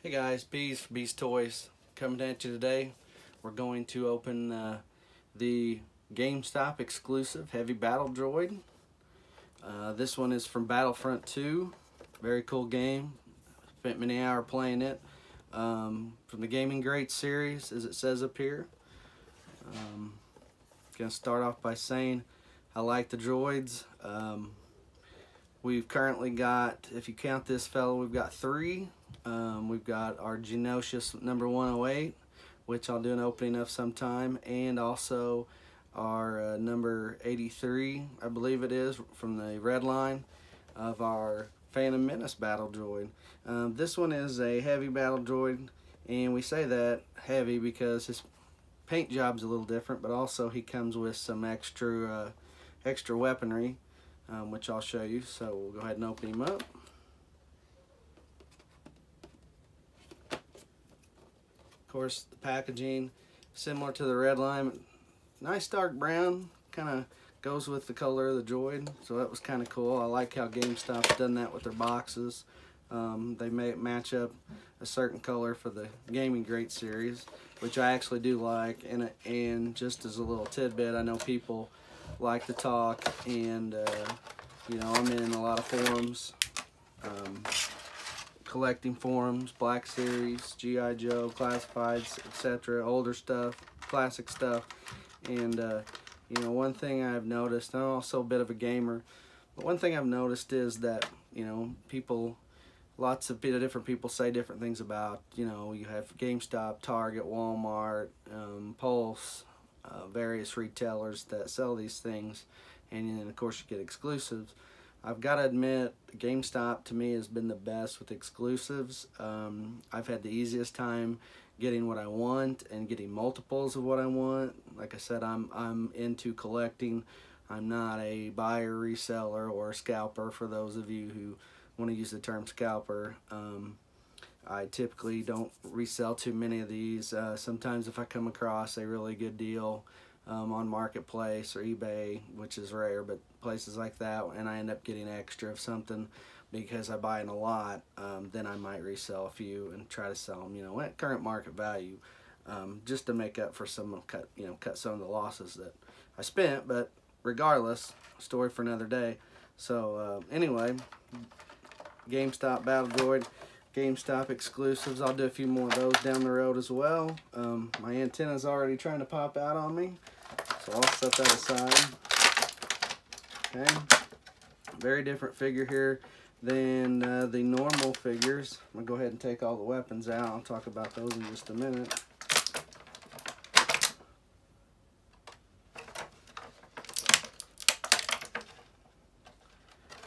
Hey guys, Bees for Bees Toys coming at you today. We're going to open the GameStop exclusive Heavy Battle Droid. This one is from Battlefront 2. Very cool game. Spent many hours playing it. From the Gaming Great series, as it says up here. Gonna start off by saying I like the droids. We've currently got, if you count this fellow, we've got 3. We've got our Genosius number 108, which I'll do an opening of sometime, and also our number 83, I believe it is, from the red line of our Phantom Menace battle droid. This one is a heavy battle droid, and we say that heavy because his paint job's a little different, but also he comes with some extra weaponry, which I'll show you. So we'll go ahead and open him up. Of course, the packaging similar to the red line, nice dark brown, kind of goes with the color of the droid, so that was kind of cool. I like how GameStop's done that with their boxes. They may match up a certain color for the Gaming Great series, which I actually do like. And just as a little tidbit, I know people like to talk, and you know, I'm in a lot of forums, collecting forums, Black Series, G.I. Joe, classifieds, etc., older stuff, classic stuff. And you know, one thing I've noticed, I'm also a bit of a gamer, but one thing I've noticed is that, you know, people, lots of different people say different things about, you know, you have GameStop, Target, Walmart, Pulse, various retailers that sell these things, and then of course you get exclusives. I've got to admit, GameStop to me has been the best with exclusives. I've had the easiest time getting what I want and getting multiples of what I want. Like I said, I'm into collecting. I'm not a buyer, reseller, or scalper, for those of you who want to use the term scalper. I typically don't resell too many of these. Sometimes if I come across a really good deal on Marketplace or eBay, which is rare, but places like that, and I end up getting extra of something because I buy in a lot, then I might resell a few and try to sell them, you know, at current market value, just to make up for cut some of the losses that I spent. But regardless, story for another day. So anyway, GameStop Battle Droid, GameStop exclusives. I'll do a few more of those down the road as well. My antenna's already trying to pop out on me, so I'll set that aside. Okay, very different figure here than the normal figures. I'm gonna go ahead and take all the weapons out. I'll talk about those in just a minute.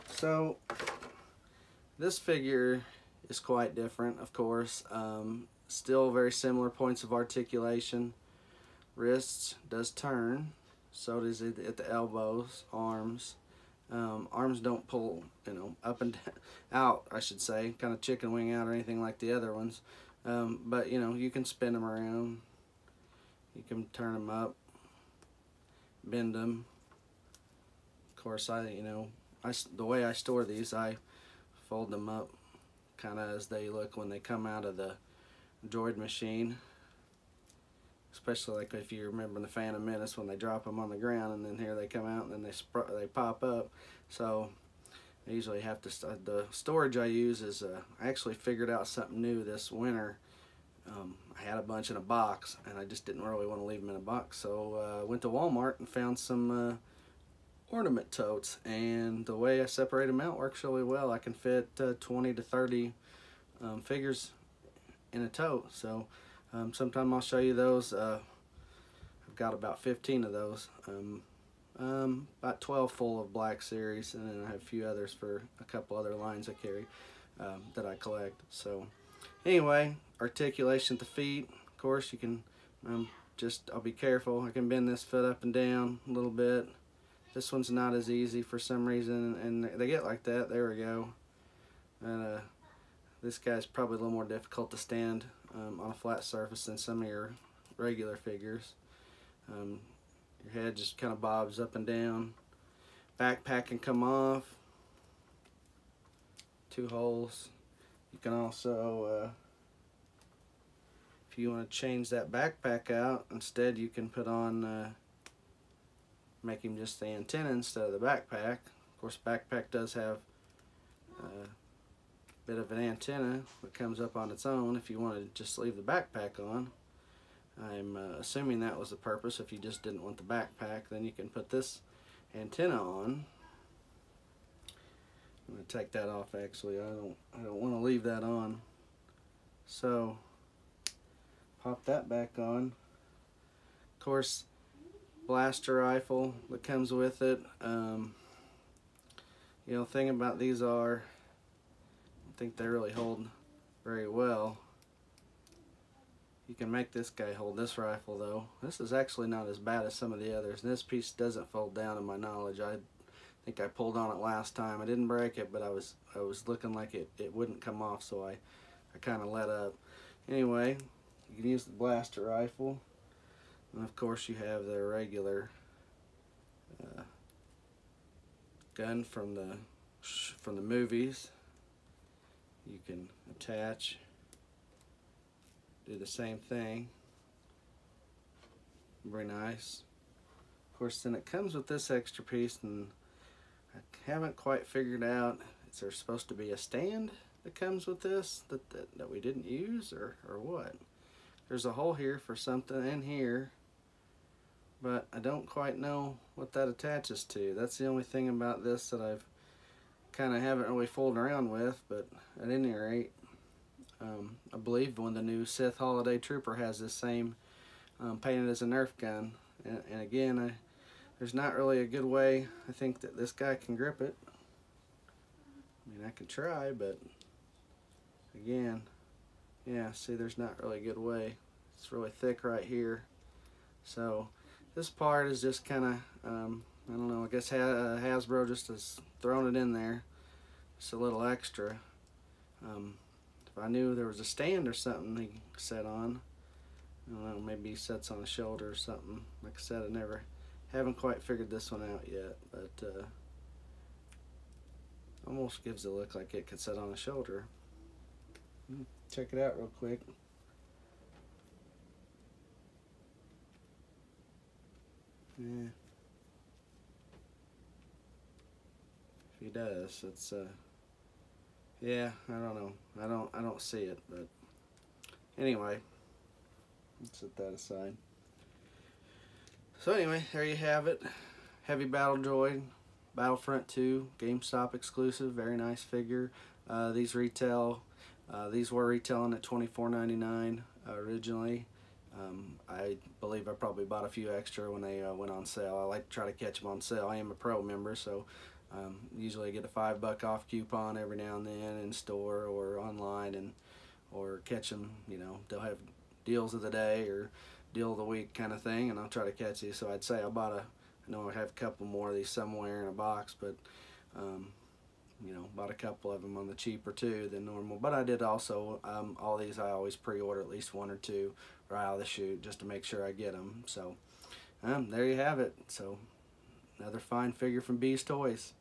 So this figure is quite different, of course. Still very similar points of articulation. Wrists does turn, so does it at the elbows. Arms, arms don't pull, you know, up and out, I should say, kind of chicken wing out or anything like the other ones. But you know, you can spin them around, you can turn them up, bend them. Of course, the way I store these, I fold them up kind of as they look when they come out of the droid machine, especially like if you remember the Phantom Menace, when they drop them on the ground and then here they come out and then they pop up. So I usually have to the storage I use is I actually figured out something new this winter. I had a bunch in a box and I just didn't really want to leave them in a box, so went to Walmart and found some ornament totes, and the way I separate them out works really well. I can fit 20 to 30 figures in a tote, so sometime I'll show you those. I've got about 15 of those, about 12 full of Black Series, and then I have a few others for a couple other lines I carry that I collect. So anyway, articulation at the feet, of course you can I'll be careful. I can bend this foot up and down a little bit. This one's not as easy for some reason, and they get like that. There we go. And this guy's probably a little more difficult to stand on a flat surface than some of your regular figures. Your head just kind of bobs up and down. Backpack can come off. 2 holes. You can also If you want to change that backpack out, instead you can put on, make him just the antenna instead of the backpack. Of course, backpack does have a bit of an antenna that comes up on its own if you want to just leave the backpack on. I'm assuming that was the purpose. If you just didn't want the backpack, then you can put this antenna on. I'm going to take that off. Actually, I don't want to leave that on. So pop that back on. Of course, blaster rifle that comes with it. You know, thing about these are, I think they really hold very well. You can make this guy hold this rifle though. This is actually not as bad as some of the others. And this piece doesn't fold down in my knowledge. I think I pulled on it last time. I didn't break it, but I was looking like it wouldn't come off, so I kind of let up. Anyway, you can use the blaster rifle. And of course you have the regular gun from the movies. You can attach, do the same thing. Very nice. Of course, then it comes with this extra piece, and I haven't quite figured out, is there supposed to be a stand that comes with this that we didn't use, or what? There's a hole here for something in here, but I don't quite know what that attaches to. That's the only thing about this that I've kind of haven't really fooled around with, but at any rate, I believe when the new Sith Holiday Trooper has this same painted as a Nerf gun, and again, there's not really a good way I think that this guy can grip it. I mean, I can try, but again, yeah, see, there's not really a good way. It's really thick right here, so this part is just kind of I don't know, I guess Hasbro just has thrown it in there. It's a little extra. If I knew there was a stand or something he set on, I don't know, maybe he sets on a shoulder or something. Like I said, haven't quite figured this one out yet, but almost gives it a look like it could set on a shoulder. Check it out real quick. Yeah. If he does, it's yeah, I don't know. I don't see it, but anyway, let's set that aside. So anyway, there you have it. Heavy Battle Droid, Battlefront 2, GameStop exclusive. Very nice figure. These were retailing at $24.99 originally. I believe I probably bought a few extra when they went on sale. I like to try to catch them on sale. I am a pro member, so usually I get a $5 off coupon every now and then in store or online, or catch them. You know, they'll have deals of the day or deal of the week kind of thing, and I'll try to catch these. So I'd say I know I have a couple more of these somewhere in a box, but you know, bought a couple of them on the cheaper too than normal. But I did also, all these I always pre-order at least one or two right out of the chute just to make sure I get them. So there you have it. So another fine figure from B's Toys.